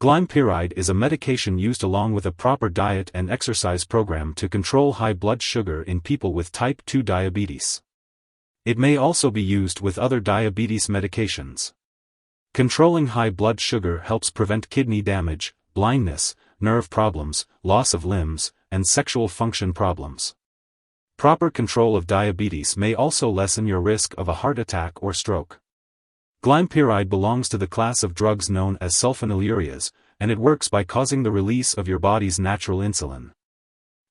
Glimepiride is a medication used along with a proper diet and exercise program to control high blood sugar in people with type 2 diabetes. It may also be used with other diabetes medications. Controlling high blood sugar helps prevent kidney damage, blindness, nerve problems, loss of limbs, and sexual function problems. Proper control of diabetes may also lessen your risk of a heart attack or stroke. Glimepiride belongs to the class of drugs known as sulfonylureas, and it works by causing the release of your body's natural insulin.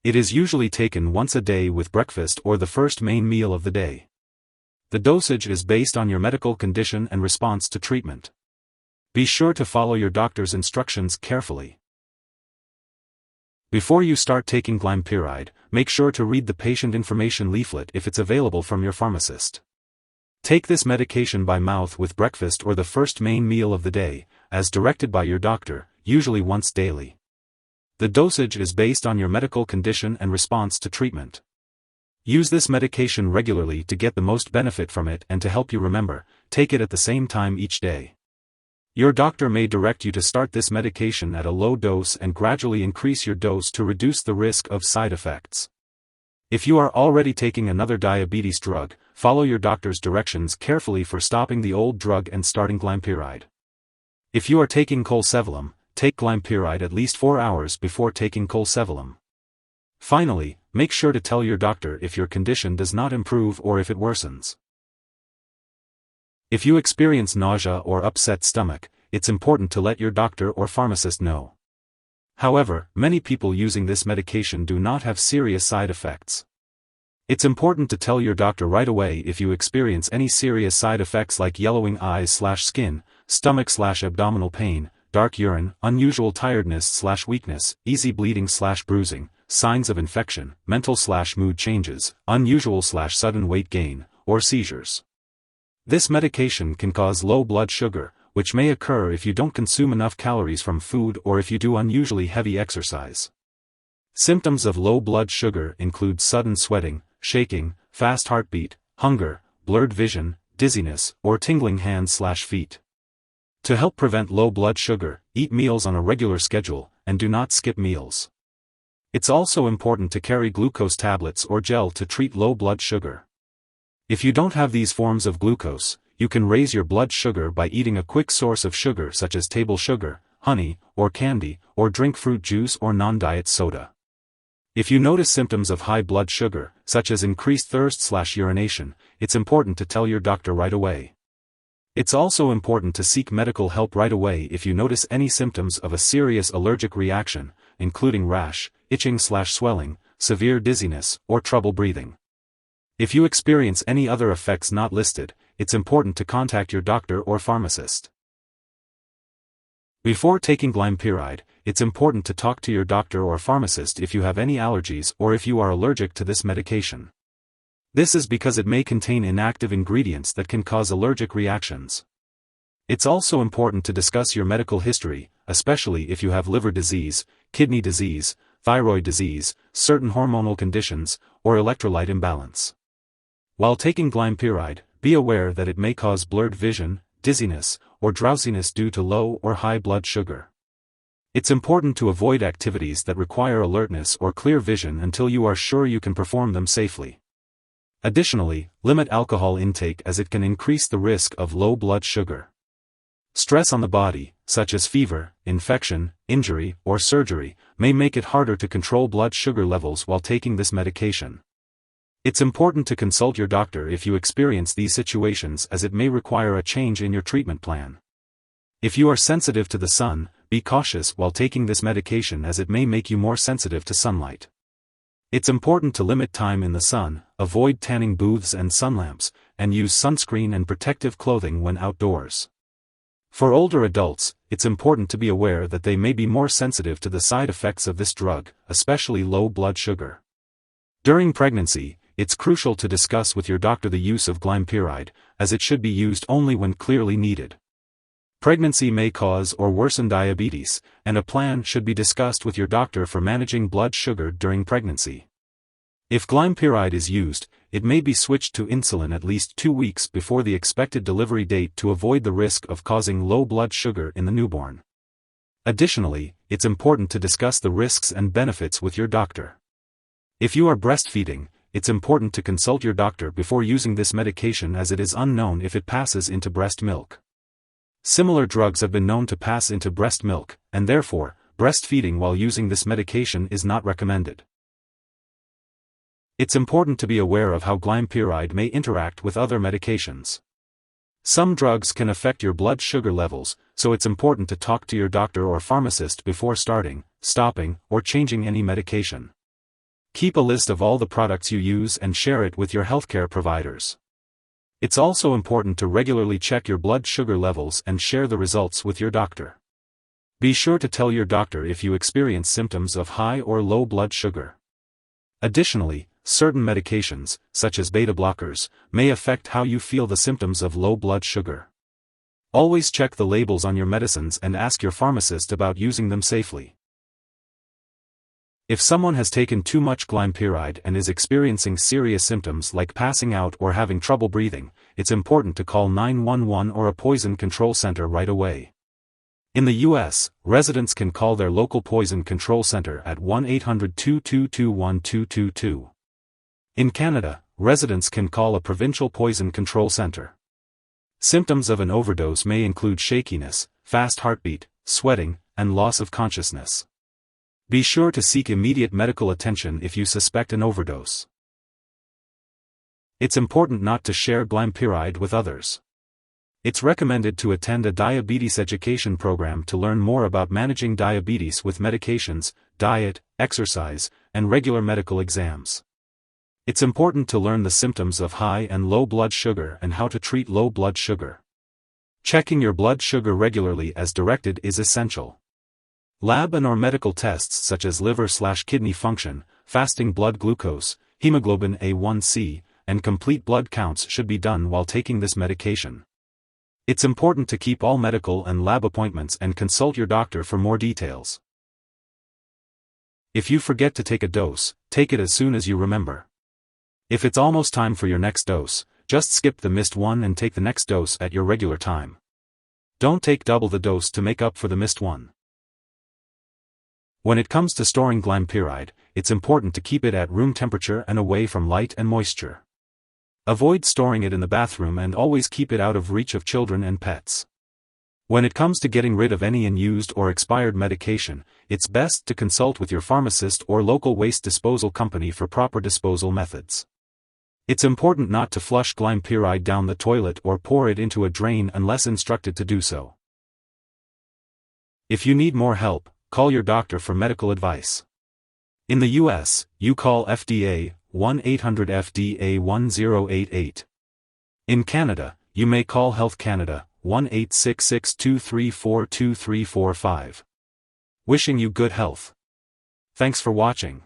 It is usually taken once a day with breakfast or the first main meal of the day. The dosage is based on your medical condition and response to treatment. Be sure to follow your doctor's instructions carefully. Before you start taking Glimepiride, make sure to read the patient information leaflet if it's available from your pharmacist. Take this medication by mouth with breakfast or the first main meal of the day, as directed by your doctor, usually once daily. The dosage is based on your medical condition and response to treatment. Use this medication regularly to get the most benefit from it and to help you remember, take it at the same time each day. Your doctor may direct you to start this medication at a low dose and gradually increase your dose to reduce the risk of side effects. If you are already taking another diabetes drug, follow your doctor's directions carefully for stopping the old drug and starting Glimepiride. If you are taking Colesevelam, take Glimepiride at least 4 hours before taking Colesevelam. Finally, make sure to tell your doctor if your condition does not improve or if it worsens. If you experience nausea or upset stomach, it's important to let your doctor or pharmacist know. However, many people using this medication do not have serious side effects. It's important to tell your doctor right away if you experience any serious side effects like yellowing eyes/skin, stomach/abdominal pain, dark urine, unusual tiredness/weakness, easy bleeding/bruising, signs of infection, mental/mood changes, unusual/sudden weight gain, or seizures. This medication can cause low blood sugar, which may occur if you don't consume enough calories from food or if you do unusually heavy exercise. Symptoms of low blood sugar include sudden sweating, shaking, fast heartbeat, hunger, blurred vision, dizziness, or tingling hands/feet. To help prevent low blood sugar, eat meals on a regular schedule, and do not skip meals. It's also important to carry glucose tablets or gel to treat low blood sugar. If you don't have these forms of glucose, you can raise your blood sugar by eating a quick source of sugar such as table sugar, honey, or candy, or drink fruit juice or non-diet soda. If you notice symptoms of high blood sugar, such as increased thirst/urination, it's important to tell your doctor right away. It's also important to seek medical help right away if you notice any symptoms of a serious allergic reaction, including rash, itching/swelling, severe dizziness, or trouble breathing. If you experience any other effects not listed, it's important to contact your doctor or pharmacist. Before taking Glimepiride, it's important to talk to your doctor or pharmacist if you have any allergies or if you are allergic to this medication. This is because it may contain inactive ingredients that can cause allergic reactions. It's also important to discuss your medical history, especially if you have liver disease, kidney disease, thyroid disease, certain hormonal conditions, or electrolyte imbalance. While taking Glimepiride, be aware that it may cause blurred vision, dizziness, or drowsiness due to low or high blood sugar. It's important to avoid activities that require alertness or clear vision until you are sure you can perform them safely. Additionally, limit alcohol intake as it can increase the risk of low blood sugar. Stress on the body, such as fever, infection, injury, or surgery, may make it harder to control blood sugar levels while taking this medication. It's important to consult your doctor if you experience these situations as it may require a change in your treatment plan. If you are sensitive to the sun, be cautious while taking this medication as it may make you more sensitive to sunlight. It's important to limit time in the sun, avoid tanning booths and sun lamps, and use sunscreen and protective clothing when outdoors. For older adults, it's important to be aware that they may be more sensitive to the side effects of this drug, especially low blood sugar. During pregnancy, it's crucial to discuss with your doctor the use of Glimepiride, as it should be used only when clearly needed. Pregnancy may cause or worsen diabetes, and a plan should be discussed with your doctor for managing blood sugar during pregnancy. If Glimepiride is used, it may be switched to insulin at least 2 weeks before the expected delivery date to avoid the risk of causing low blood sugar in the newborn. Additionally, it's important to discuss the risks and benefits with your doctor. If you are breastfeeding, it's important to consult your doctor before using this medication, as it is unknown if it passes into breast milk. Similar drugs have been known to pass into breast milk, and therefore, breastfeeding while using this medication is not recommended. It's important to be aware of how glimepiride may interact with other medications. Some drugs can affect your blood sugar levels, so it's important to talk to your doctor or pharmacist before starting, stopping, or changing any medication. Keep a list of all the products you use and share it with your healthcare providers. It's also important to regularly check your blood sugar levels and share the results with your doctor. Be sure to tell your doctor if you experience symptoms of high or low blood sugar. Additionally, certain medications, such as beta blockers, may affect how you feel the symptoms of low blood sugar. Always check the labels on your medicines and ask your pharmacist about using them safely. If someone has taken too much glimepiride and is experiencing serious symptoms like passing out or having trouble breathing, it's important to call 911 or a poison control center right away. In the U.S., residents can call their local poison control center at 1-800-222-1222. In Canada, residents can call a provincial poison control center. Symptoms of an overdose may include shakiness, fast heartbeat, sweating, and loss of consciousness. Be sure to seek immediate medical attention if you suspect an overdose. It's important not to share glimepiride with others. It's recommended to attend a diabetes education program to learn more about managing diabetes with medications, diet, exercise, and regular medical exams. It's important to learn the symptoms of high and low blood sugar and how to treat low blood sugar. Checking your blood sugar regularly as directed is essential. Lab and/or medical tests such as liver/kidney function, fasting blood glucose, hemoglobin A1c, and complete blood counts should be done while taking this medication. It's important to keep all medical and lab appointments and consult your doctor for more details. If you forget to take a dose, take it as soon as you remember. If it's almost time for your next dose, just skip the missed one and take the next dose at your regular time. Don't take double the dose to make up for the missed one. When it comes to storing glimepiride, it's important to keep it at room temperature and away from light and moisture. Avoid storing it in the bathroom and always keep it out of reach of children and pets. When it comes to getting rid of any unused or expired medication, it's best to consult with your pharmacist or local waste disposal company for proper disposal methods. It's important not to flush glimepiride down the toilet or pour it into a drain unless instructed to do so. If you need more help, call your doctor for medical advice. In the U.S., you call FDA, 1-800-FDA-1088. In Canada, you may call Health Canada, 1-866-234-2345. Wishing you good health. Thanks for watching.